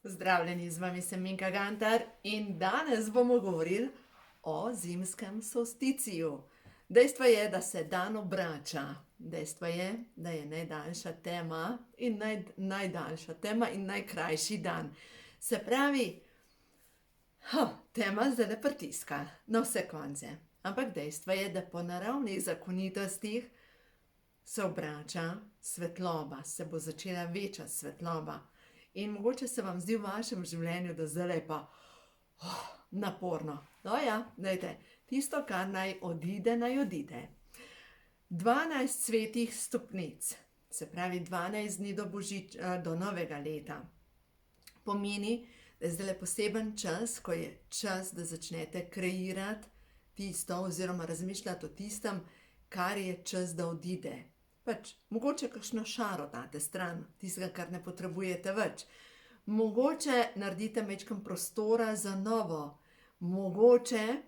Zdravljeni, z vami sem Minka Gantar in danes bomo govorili o zimskem solsticiju. Dejstvo je, da se dan obrača. Dejstvo je, da je najdaljša tema in najdaljša tema in najkrajši dan. Se pravi, tema zdaj pritiska na vse konce. Ampak dejstvo je, da po naravnih zakonitostih se obrača svetloba, se bo začela večati svetloba. In mogoče se vam zdi v vašem življenju, da zdaj je pa naporno. No ja, dajte, tisto, kar naj odide. 12 svetih stopnic, se pravi 12 dni do novega leta, pomeni, da je zdaj poseben čas, ko je čas, da začnete kreirati tisto oziroma razmišljati o tistem, kar je čas, da odide. Mogoče kakšno šaro date stran, tistega, kar ne potrebujete več. Mogoče naredite majčkeno prostora za novo. Mogoče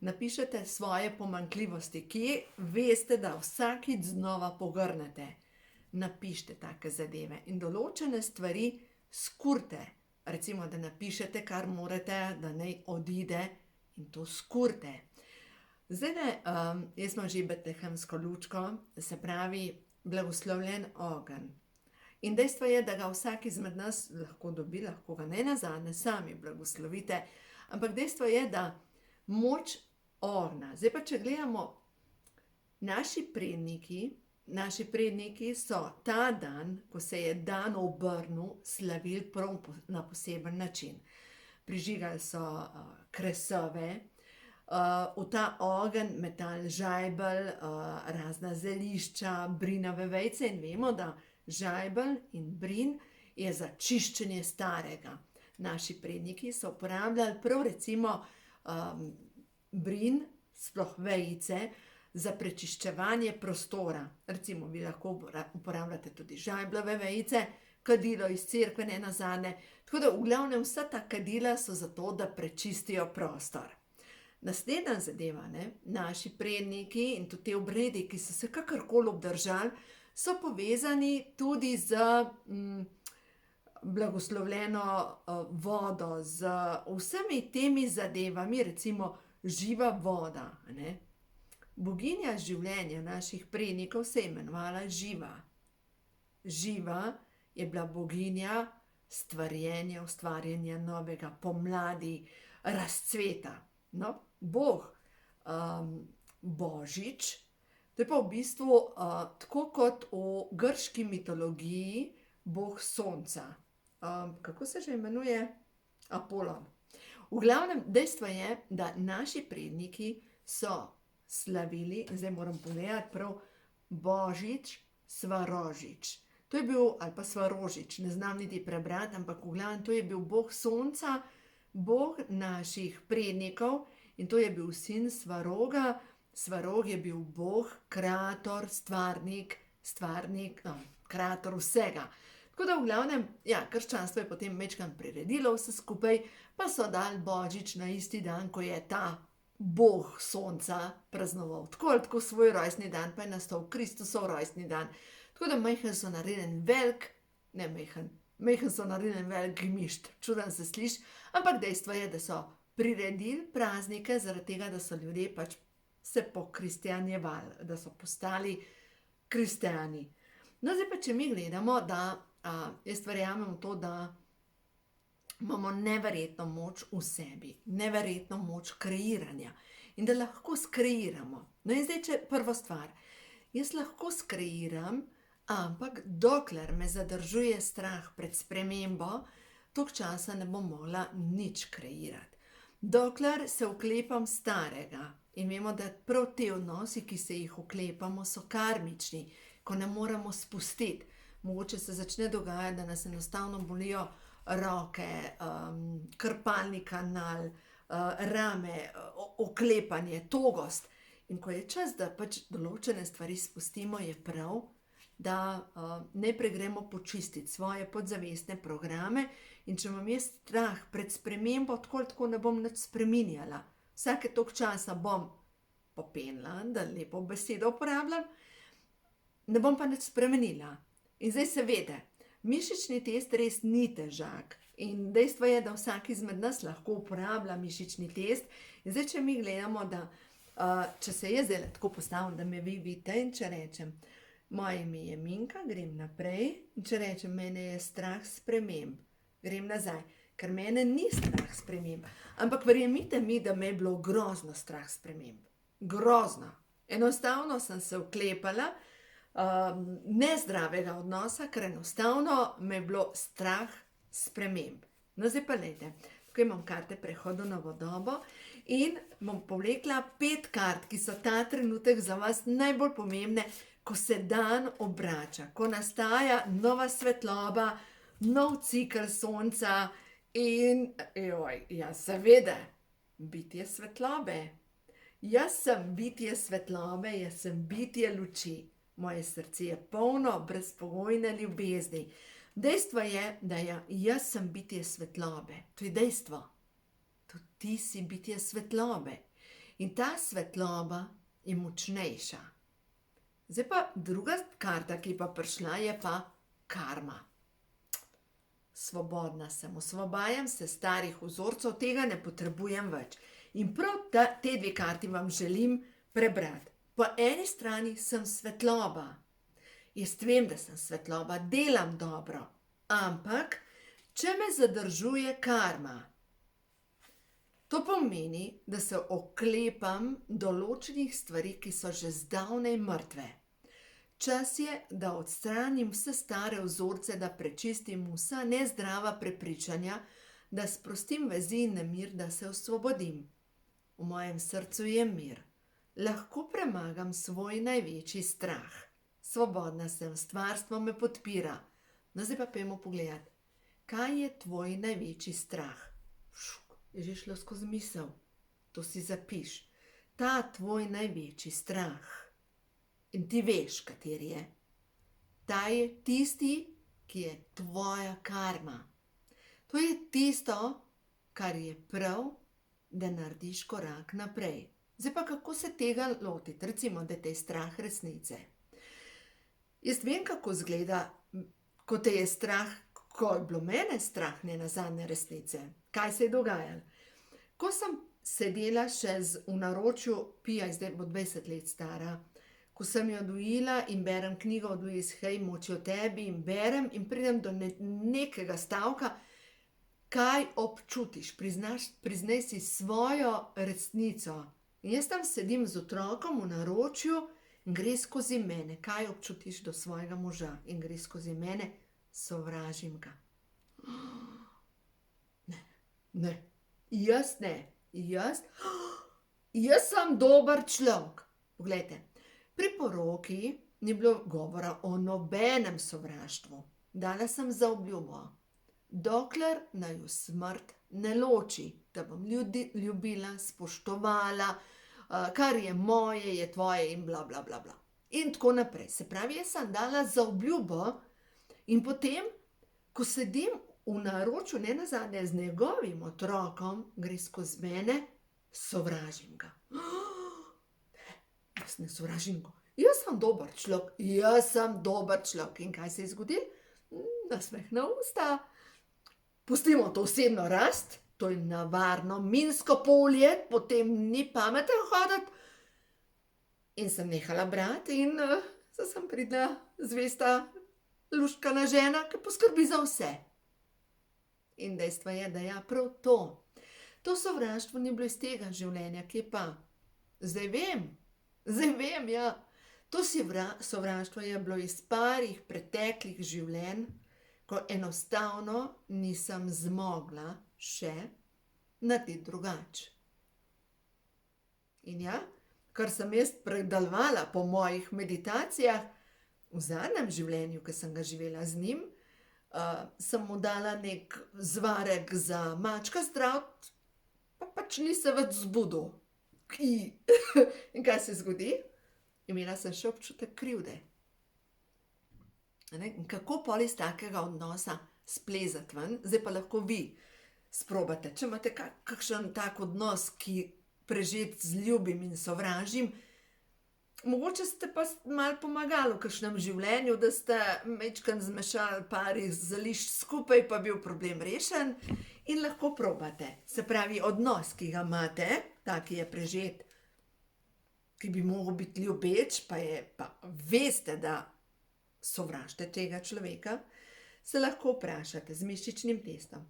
napišete svoje pomanjkljivosti, ki veste, da vsakič znova pogrnete. Napišite take zadeve in določene stvari skurte. Recimo, da napišete, kar morate, da naj odide, in to skurte. Zdaj, jaz imam že betlehemsko lučko, se pravi blagoslovljen ogenj. In dejstvo je, da ga vsak izmed nas lahko dobi, lahko ga ne nazadnje sami blagoslovite, ampak dejstvo je, da moč ognja. Zdaj pa, če gledamo, naši predniki so ta dan, ko se je dan obrnil, slavili prav na poseben način. Prižigali so kresove, v ta ogenj metali žajbelj, razna zelišča, brinove vejice in vemo, da žajbelj in brin je za čiščenje starega. Naši predniki so uporabljali prav recimo brin, sploh vejice, za prečiščevanje prostora. Recimo, vi lahko uporabljate tudi žajbljeve vejice, kadilo iz cerkve ne nazadnje. Tako da v glavnem vsa ta kadila so zato, da prečistijo prostor. Naslednja zadeva, naši predniki in tudi te obredi, ki so se kakorkoli obdržali, so povezani tudi z blagoslovljeno vodo, z vsemi temi zadevami, recimo živa voda. Boginja življenja naših prednikov se je imenovala Živa. Živa je bila boginja stvarjenja, ustvarjanja novega, pomladi, razcveta. No, Bog Božič, to je pa v bistvu tako kot v grški mitologiji Bog sonca. Kako se že imenuje? Apolon. V glavnem, dejstvo je, da naši predniki so slavili, zdaj moram povedati prav, Božič, Svarožič. To je bil, ali pa Svarožič, ne znam niti prebrati, ampak v glavnem, to je bil Bog sonca, Bog naših prednikov, in to je bil sin Svaroga. Svarog je bil Bog, kreator, stvarnik, kreator vsega. Tako da v glavnem, krščanstvo je potem majčkeno priredilo vse skupaj, pa so dali Božič na isti dan, ko je ta Bog sonca praznoval. Tako svoj rojstni dan, pa je nastal Kristusov rojstni dan. Tako da majhen so naredili majhen so naredili velik gmišt, čuden se sliši, ampak dejstvo je, da so priredili praznike zaradi tega, da so ljudje se pokristjanjevali, da so postali kristjani. No, zdaj pa, če mi gledamo, da jaz verjamem v to, da imamo neverjetno moč v sebi, neverjetno moč kreiranja in da lahko skreiramo. No in zdaj, prva stvar, jaz lahko skreiram, ampak dokler me zadržuje strah pred spremembo, toliko časa ne bom mogla nič kreirati. Dokler se oklepam starega in vemo, da prav te odnosi, ki se jih oklepamo, so karmični, ko ne moremo spustiti. Mogoče se začne dogajati, da nas enostavno bolijo roke, krpalni kanal, rame, oklepanje, togost. In ko je čas, da določene stvari spustimo, je prav, da najprej gremo počistiti svoje podzavestne programe, in če imam jaz strah pred spremembo, tako ne bom nič spreminjala. Vsake toliko časa bom popenila, da lepo besedo uporabljam, ne bom pa nič spremenila. In zdaj seveda, mišični test res ni težak. In dejstvo je, da vsak izmed nas lahko uporablja mišični test. In zdaj, če mi gledamo, da če se jaz zdaj tako postavim, da me vi vidite in če rečem, moje ime je Minka, grem naprej, in če rečem, mene je strah sprememb, grem nazaj, ker mene ni strah sprememb. Ampak verjemite mi, da me je bilo grozno strah sprememb. Grozno. Enostavno sem se vklepala nezdravega odnosa, ker enostavno me je bilo strah sprememb. No, zdaj pa glejte, tukaj imam karte prehoda v novo dobo in bom povlekla 5 kart, ki so ta trenutek za vas najbolj pomembne, ko se dan obrača, ko nastaja nova svetloba, nov cikel sonca in, ja, seveda, bitje svetlobe. Jaz sem bitje svetlobe, jaz sem bitje luči. Moje srce je polno brezpogojne ljubezni. Dejstvo je, da jaz sem bitje svetlobe. To je dejstvo. Tudi ti si bitje svetlobe. In ta svetloba je močnejša. Zdaj pa druga karta, ki pa prišla, je pa karma. Svobodna sem, osvobajam se starih vzorcev, tega ne potrebujem več. In prav te 2 karti vam želim prebrati. Po eni strani sem svetloba. Jaz vem, da sem svetloba, delam dobro. Ampak, če me zadržuje karma, to pomeni, da se oklepam določenih stvari, ki so že zdavnaj mrtve. Čas je, da odstranim vse stare vzorce, da prečistim vsa nezdrava prepričanja, da sprostim vezi in nemir, da se osvobodim. V mojem srcu je mir. Lahko premagam svoj največji strah. Svobodna sem, stvarstvo me podpira. No, zdaj pa pojdimo pogledati, kaj je tvoj največji strah? Je že šlo skozi misel. To si zapiš. Ta tvoj največji strah. In ti veš, kateri je. Ta je tisti, ki je tvoja karma. To je tisto, kar je prav, da narediš korak naprej. Zdaj pa kako se tega lotiti, recimo, da te je strah resnice. Jaz vem, kako izgleda, ko te je strah, ko je bilo mene strah nenazadnje resnice. Kaj se je dogajalo? Ko sem sedela še v naročju Pija, zdaj bo 20 let stara, ko sem jo dojila in berem knjigo od Louise Hay, Moč je v tebi, in berem in pridem do nekega stavka, kaj občutiš, priznaj si svojo resnico. In jaz tam sedim z otrokom v naročju in gre skozi mene, kaj občutiš do svojega moža, in gre skozi mene, sovražim ga. Ne, jaz ne, jaz sem dober človek. Poglejte, pri poroki ni bilo govora o nobenem sovraštvu. Dala sem zaobljubo, dokler naju smrt ne loči, da bom ljubila, spoštovala, kar je moje, je tvoje in bla, bla, bla, bla. In tako naprej. Se pravi, jaz sem dala zaobljubo in potem, ko sedim v naročju nenazadnje z njegovim otrokom, gre skozi mene, sovražim ga. Jaz ne sovražim ga. Jaz sem dober človek. In kaj se je zgodilo? Nasmeh na usta. Pustimo to osebno rast, to je nevarno minsko polje, potem ni pametno hoditi. In sem nehala brati in zdaj sem pridna, zvesta, luštkana žena, ki poskrbi za vse. In dejstvo je, da ja, prav to. To sovraštvo ni bilo iz tega življenja, kje pa? Zdaj vem, ja. To sovraštvo je bilo iz parih preteklih življenj, ko enostavno nisem zmogla še narediti drugače. In ja, kar sem jaz predelovala po mojih meditacijah, v zadnjem življenju, ki sem ga živela z njim, sem mu dala nek zvarek za mačka zdraviti, pa pač ni se več zbudil. In kaj se zgodi? Imela sem še občutek krivde. In kako pol iz takega odnosa splezati ven? Zdaj pa lahko vi sprobate. Če imate kakšen tak odnos, ki prežet z ljubim in sovražim, Mogoče ste pa malo pomagali v kakšnem življenju, da ste majčkeno zmešali par zelišč skupaj, pa bil problem rešen in lahko probate. Se pravi, odnos, ki ga imate, ta, ki je prežet, ki bi mogel biti ljubeč, pa veste, da sovražite tega človeka, se lahko vprašate z mišičnim testom.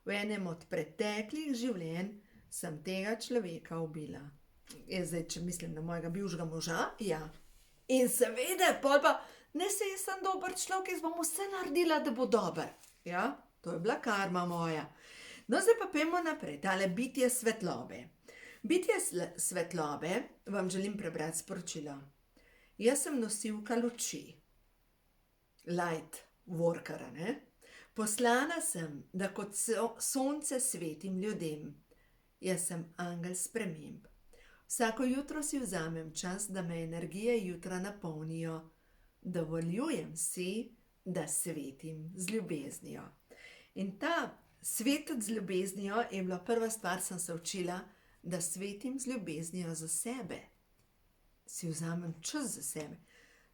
V enem od preteklih življenj sem tega človeka ubila. Zdaj, če mislim na mojega bivšega moža, ja. In seveda, pol pa, ne se jaz sem dober človek, jaz bom vse naredila, da bo dober. Ja, to je bila karma moja. No, zdaj pa pojdimo naprej, tale bitje svetlobe. Bitje svetlobe vam želim prebrati sporočilo. Jaz sem nosilka luči. Light workera, ne? Poslana sem, da kot sonce svetim ljudem. Jaz sem angel sprememb. Vsako jutro si vzamem čas, da me energije jutra napolnijo. Dovoljujem si, da svetim z ljubeznijo. In ta svetiti z ljubeznijo je bila prva stvar, sem se učila, da svetim z ljubeznijo za sebe. Si vzamem čas za sebe.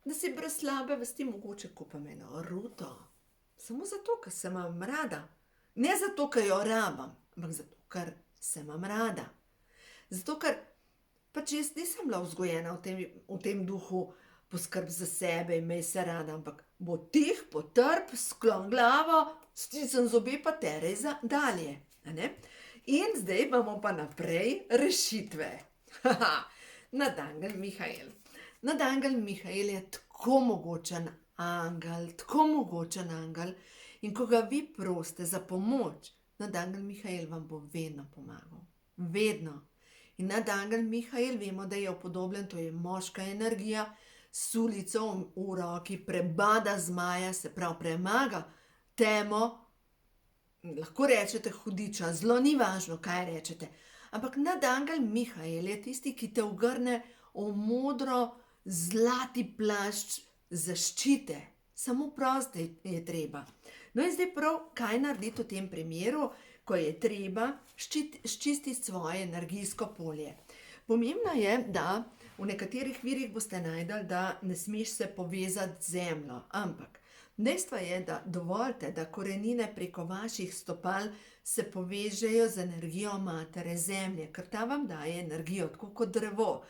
Da si brez slabe vesti mogoče kupam eno ruto. Samo zato, ker se imam rada. Ne zato, ker jo rabam, ampak zato, ker se imam rada. Zato, ker pač jaz nisem bila vzgojena v tem duhu poskrb za sebe, imej se rada, ampak bo tih, potrp, sklon glavo, stisnem zobe pa terej za dalje. In zdaj imamo pa naprej rešitve. Nadangel Mihael. Nadangel Mihael je tako mogočen angel. In ko ga vi prosite za pomoč, Nadangel Mihael vam bo vedno pomagal. Vedno. In Nadangel Mihael vemo, da je upodobljen, to je moška energija, sulico v roki, prebada zmaja, se pravi premaga temo, lahko rečete hudiča, zelo ni važno, kaj rečete. Ampak Nadangel Mihael je tisti, ki te ogrne v modro zlati plašč zaščite. Samo prosti je treba. No in zdaj prav, kaj narediti v tem primeru, ko je treba ščistiti svoje energijsko polje. Pomembno je, da v nekaterih virih boste najdeli, da ne smeš se povezati z zemljo, ampak dejstvo je, da dovolite, da korenine preko vaših stopal se povežejo z energijo matere zemlje, ker ta vam daje energijo, tako kot drevo.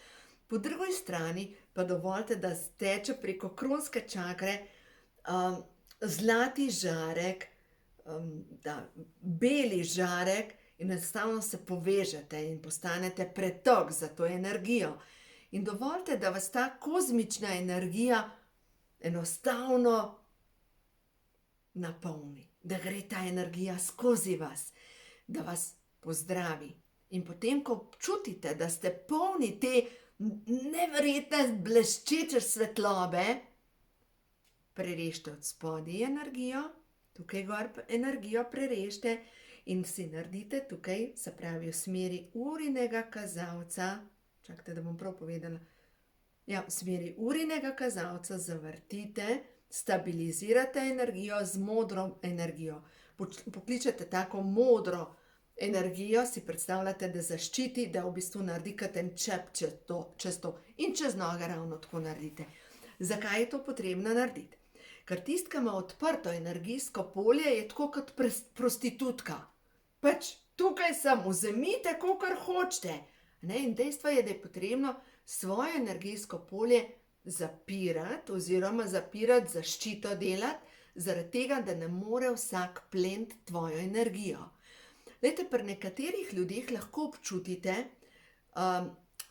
Po drugi strani pa dovolite, da steče preko kronske čakre zlati žarek, beli žarek in enostavno se povežete in postanete pretok za to energijo. In dovolite, da vas ta kozmična energija enostavno napolni, da gre ta energija skozi vas, da vas pozdravi. In potem, ko občutite, da ste polni te neverjetne bleščeče svetlobe, prerežite od spodaj energijo, tukaj gor energijo prerežite in si naredite tukaj, se pravi v smeri urinega kazalca, čakajte, da bom prav povedala, ja, v smeri urinega kazalca zavrtite, stabilizirate energijo z modro energijo. Pokličete tako modro energijo, si predstavljate, da zaščiti, da v bistvu naredi katen čep čez to in čez noge ravno tako naredite. Zakaj je to potrebno narediti? Ker tist, ki ima odprto energijsko polje, je tako kot prostitutka. Pač tukaj sem, vzemite, kolikor hočete. In dejstvo je, da je potrebno svoje energijsko polje zapirati oziroma zapirati, zaščito delati, zaradi tega, da ne more vsak pleniti tvojo energijo. Glejte, pri nekaterih ljudeh lahko občutite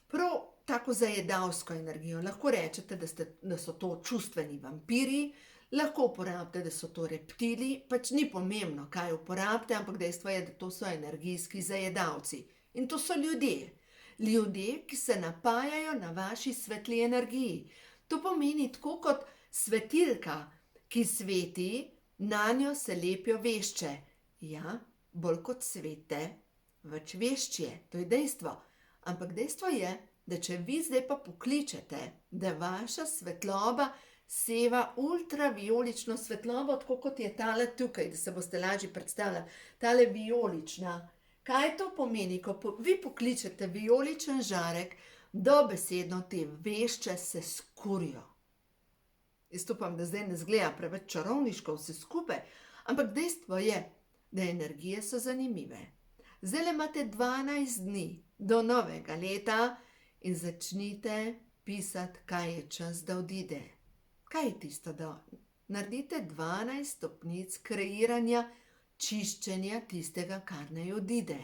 prav tako zajedavsko energijo. Lahko rečete, da so to čustveni vampiri, lahko uporabite, da so to reptili, pač ni pomembno, kaj uporabite, ampak dejstvo je, da to so energijski zajedavci. In to so ljudje. Ljudje, ki se napajajo na vaši svetli energiji. To pomeni tako kot svetilka, ki sveti, nanjo se lepijo vešče. Ja, bolj kot svete, več veščje, to je dejstvo. Ampak dejstvo je, da če vi zdaj pa pokličete, da vaša svetloba seva ultravijolično svetlobo, tako kot je tale tukaj, da se boste lažje predstavljali, tale vijolična. Kaj to pomeni? Ko vi pokličete vijoličen žarek, dobesedno te vešče se skurijo. Jaz upam, da zdaj ne zgleda preveč čarovniško vse skupaj, ampak dejstvo je, da energije so zanimive. Zdaj imate 12 dni do novega leta in začnite pisati, kaj je čas, da odide. Kaj je tisto, da naredite 12 stopnic kreiranja, čiščenja tistega, kar naj odide.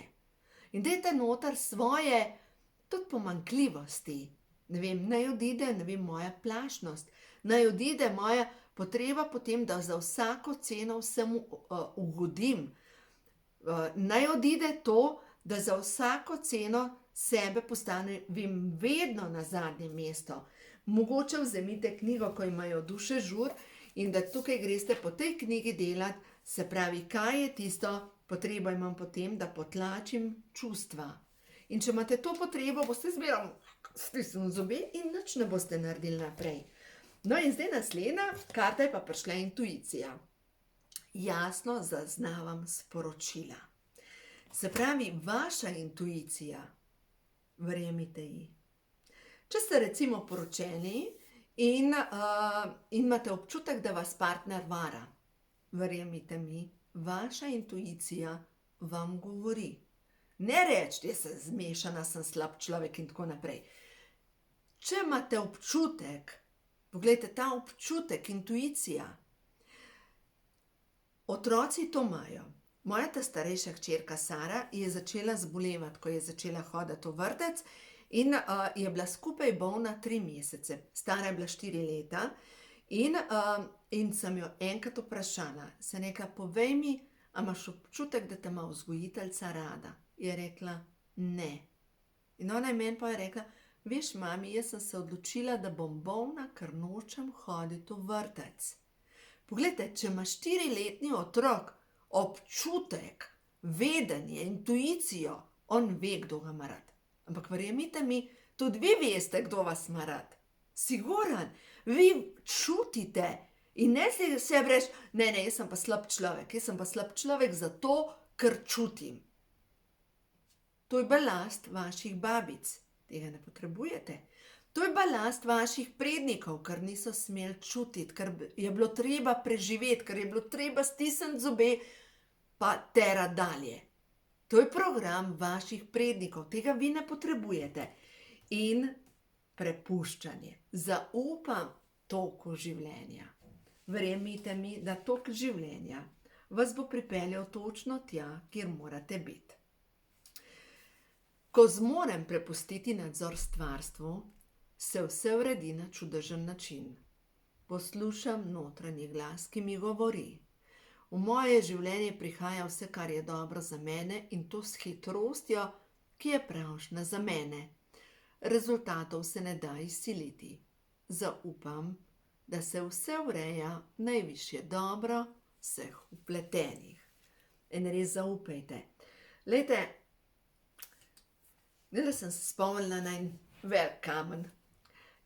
In dajte noter svoje tudi pomanjkljivosti. Ne vem, naj odide, ne vem, moja plašnost, naj odide moja potreba potem, da za vsako ceno vsemu ugodim. Naj odide to, da za vsako ceno sebe postavim vedno na zadnje mesto. Mogoče vzemite knjigo, ko imajo duše žur, in da tukaj greste po tej knjigi delati, se pravi, kaj je tisto, potrebo imam potem, da potlačim čustva. In če imate to potrebo, boste zmeraj stisnili zobe in nič ne boste naredili naprej. No in zdaj naslednja karta je pa prišla intuicija. Jasno zaznavam sporočila. Se pravi, vaša intuicija, verjemite ji. Če ste recimo poročeni in imate občutek, da vas partner vara, verjemite mi, vaša intuicija vam govori. Ne reči, jaz sem zmešana, sem slab človek in tako naprej. Če imate občutek, poglejte, ta občutek, intuicija, otroci to imajo. Moja ta starejša hčerka Sara je začela zbolevati, ko je začela hoditi v vrtec in je bila skupaj bolna 3 mesece. Stara je bila 4 leta in sem jo enkrat vprašala, sem rekla, povej mi, a imaš občutek, da te ima vzgojiteljica rada? Je rekla, ne. In ona je meni pa je rekla, veš, mami, jaz sem se odločila, da bom bolna, ker nočem hoditi v vrtec. Poglejte, če ima 4-letni otrok občutek, vedenje, intuicijo, on ve, kdo ga ima rad. Ampak verjemite mi, tudi vi veste, kdo vas ima rad. Siguran, vi čutite in ne sebi reči, ne, jaz sem pa slab človek, jaz sem pa slab človek zato, ker čutim. To je balast vaših babic, tega ne potrebujete. To je balast vaših prednikov, ker niso smeli čutiti, ker je bilo treba preživeti, ker je bilo treba stisniti zobe, pa terati dalje. To je program vaših prednikov, tega vi ne potrebujete. In prepuščanje. Zaupam toku življenja. Verjemite mi, da tok življenja vas bo pripeljal točno tja, kjer morate biti. Ko zmorem prepustiti nadzor stvarstvu, se vse uredi na čudežen način. Poslušam notranji glas, ki mi govori. V moje življenje prihaja vse, kar je dobro za mene in to s hitrostjo, ki je pravšnja za mene. Rezultatov se ne da izsiliti. Zaupam, da se vse ureja najvišje dobro vseh vpletenih. In res zaupajte. Glejte, sem se spomnila na en velik kamen,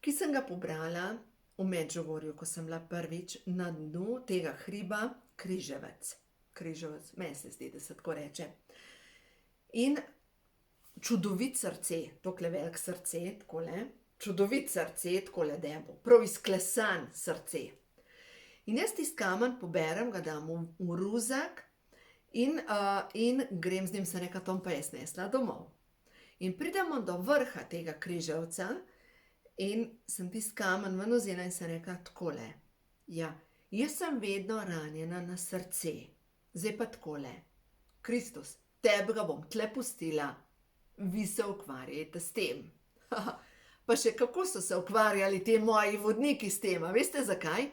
ki sem ga pobrala v Medžugorju, ko sem bila prvič na dnu tega hriba Križevec. Križevec, meni se zdi, da se tako reče. In čudovit srce, tokle velik srce, takole, čudovit srce, takole debo, prav izklesan srce. In jaz tisti kamen poberem, ga dam v ruzak in grem z njim, sem rekla, tom pa jaz nesla domov. In pridemo do vrha tega križevca in sem tisti kamen ven vzela in sem rekla takole. Ja, jaz sem vedno ranjena na srce. Zdaj pa takole. Kristus, tebe ga bom tle pustila. Vi se ukvarjajte s tem. Pa še kako so se ukvarjali te moji vodniki s tem, a veste zakaj?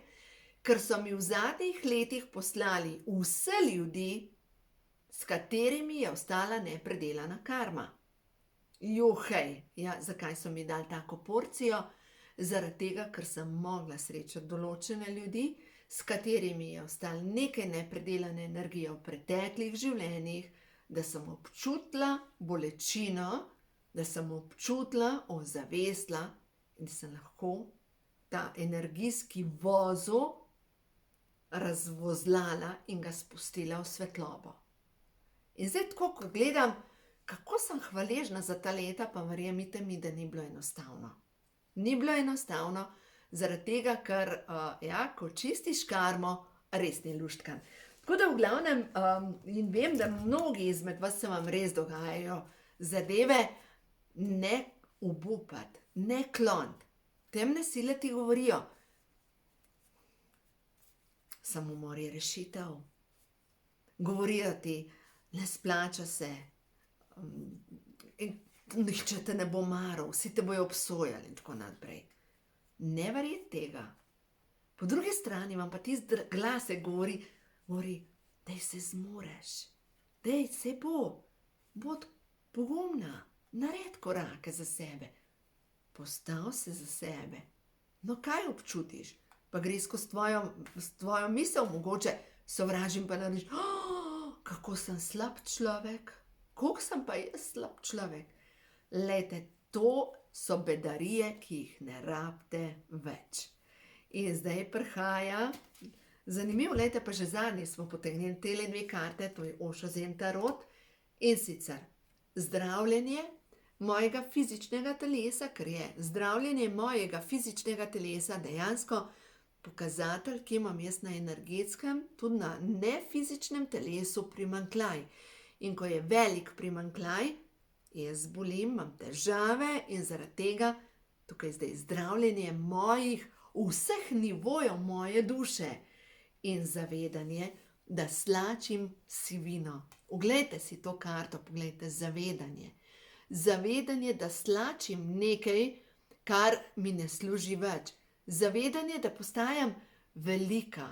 Ker so mi v zadnjih letih poslali vse ljudi, s katerimi je ostala nepredelana karma. Juhej, ja, zakaj so mi dali tako porcijo? Zaradi tega, ker sem mogla srečati določene ljudi, s katerimi je ostala nekaj nepredelane energije v preteklih življenjih, da sem občutila bolečino, da sem občutila, ozavestila in da sem lahko ta energijski vozel razvozlala in ga spustila v svetlobo. In zdaj tako, ko gledam, kako sem hvaležna za ta leta, pa verjemite mi, da ni bilo enostavno. Ni bilo enostavno, zaradi tega, ker ko čistiš karmo, res ni luštkan. Tako da v glavnem, in vem, da mnogi izmed vas se vam res dogajajo zadeve, ne obupati, ne kloniti. Temne sile ti govorijo, samomor je rešitev. Govorijo ti, ne splača se, nihče te ne bo maral, vsi te bojo obsojali in tako naprej. Ne verjeti tega. Po drugi strani vam pa tisti glasek govori, daj se zmoreš, daj se bod pogumna, naredi korake za sebe, postav se za sebe. No, kaj občutiš? Pa gre skozi tvojo misel, mogoče sovražim pa narediš, kako sem slab človek, koliko sem pa jaz slab človek. Lejte, to so bedarije, ki jih ne rabite več. In zdaj prihaja, zanimivo, lejte, pa že zadnji smo potegnili tele 2 karte, to je Osho Zen Tarot, in sicer zdravljenje mojega fizičnega telesa, ker je zdravljenje mojega fizičnega telesa dejansko pokazatelj, ki imam jaz na energetskem, tudi na nefizičnem telesu primanjkljaj. In ko je velik primanjkljaj, jaz bolim, imam težave in zaradi tega tukaj zdaj zdravljenje mojih, vseh nivojev moje duše in zavedanje, da slačim sivino. Oglejte si to karto, poglejte, zavedanje. Zavedanje, da slačim nekaj, kar mi ne služi več. Zavedanje, da postajam velika,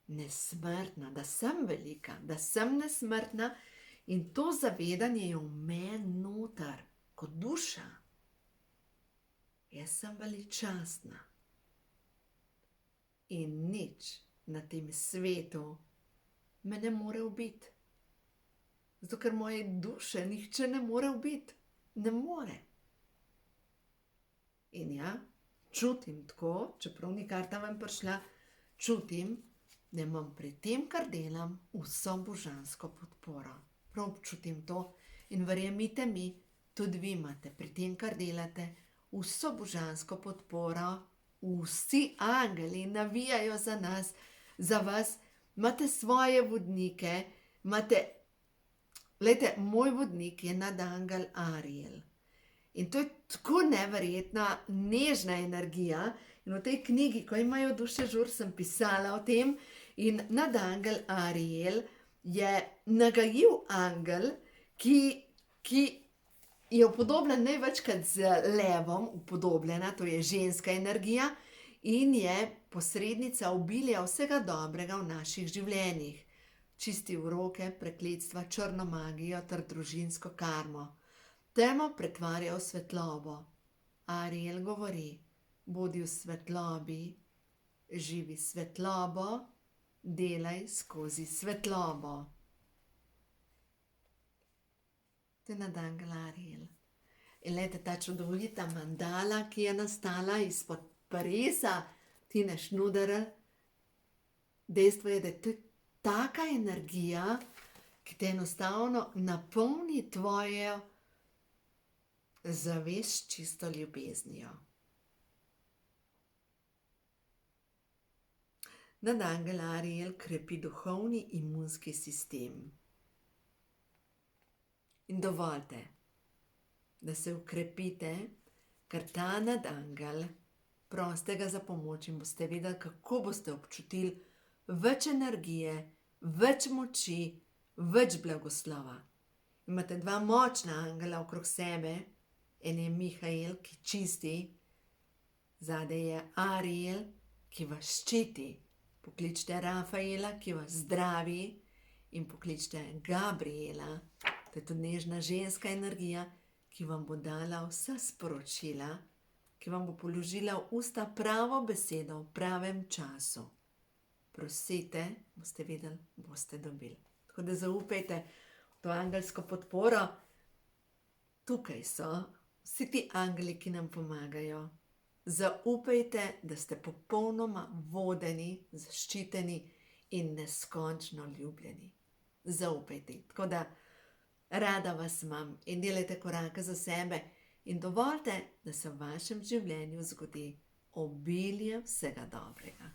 nesmrtna, da sem velika, da sem nesmrtna in to zavedanje je v meni noter, kot duša. Jaz sem veličastna. In nič na tem svetu me ne more ubiti. Zato, ker moje duše nihče ne more ubiti. Ne more. In ja, čutim tako, čeprav ni karta ven prišla, čutim, da imam pri tem, kar delam, vso božansko podporo. Prav čutim to in verjemite mi, tudi vi imate pri tem, kar delate, vso božansko podporo, vsi angeli navijajo za nas, za vas, imate svoje vodnike, Glejte, moj vodnik je nadangel Ariel. In to je tako neverjetna, nežna energija. In v tej knjigi, ko imajo duše žur, sem pisala o tem. In nadangel Ariel je nagajiv angel, ki je upodobljen največkrat z levom, upodobljena, to je ženska energija, in je posrednica obilja vsega dobrega v naših življenjih. Čisti uroke, prekletstva, črno magijo ter družinsko karmo. Temo pretvarja v svetlobo. Ariel govori, bodi v svetlobi, živi svetlobo, delaj skozi svetlobo. To je nadangel Ariel. In lejte, ta čudovita mandala, ki je nastala izpod peresa Tine Schnuderl, dejstvo je, da je to taka energija, ki te enostavno napolni tvoje zavest čisto ljubeznijo. Nadangel Ariel krepi duhovni imunski sistem. In dovolite, da se ukrepite, ker ta nadangel prostega za pomoč in boste vedeli, kako boste občutili več energije, več moči, več blagoslova. Imate 2 močna angela okrog sebe, en je Mihael, ki čisti, zadaj je Ariel, ki vas ščiti. Pokličite Rafaela, ki vas zdravi, in pokličite Gabriela, to je tudi nežna ženska energija, ki vam bo dala vsa sporočila, ki vam bo položila v usta pravo besedo v pravem času. Prosite, boste videli, boste dobili. Tako da zaupajte v to angelsko podporo. Tukaj so vsi ti angeli, ki nam pomagajo. Zaupajte, da ste popolnoma vodeni, zaščiteni in neskončno ljubljeni. Zaupajte. Tako da Rada vas imam in delajte korake za sebe in dovolite, da se v vašem življenju zgodi obilje vsega dobrega.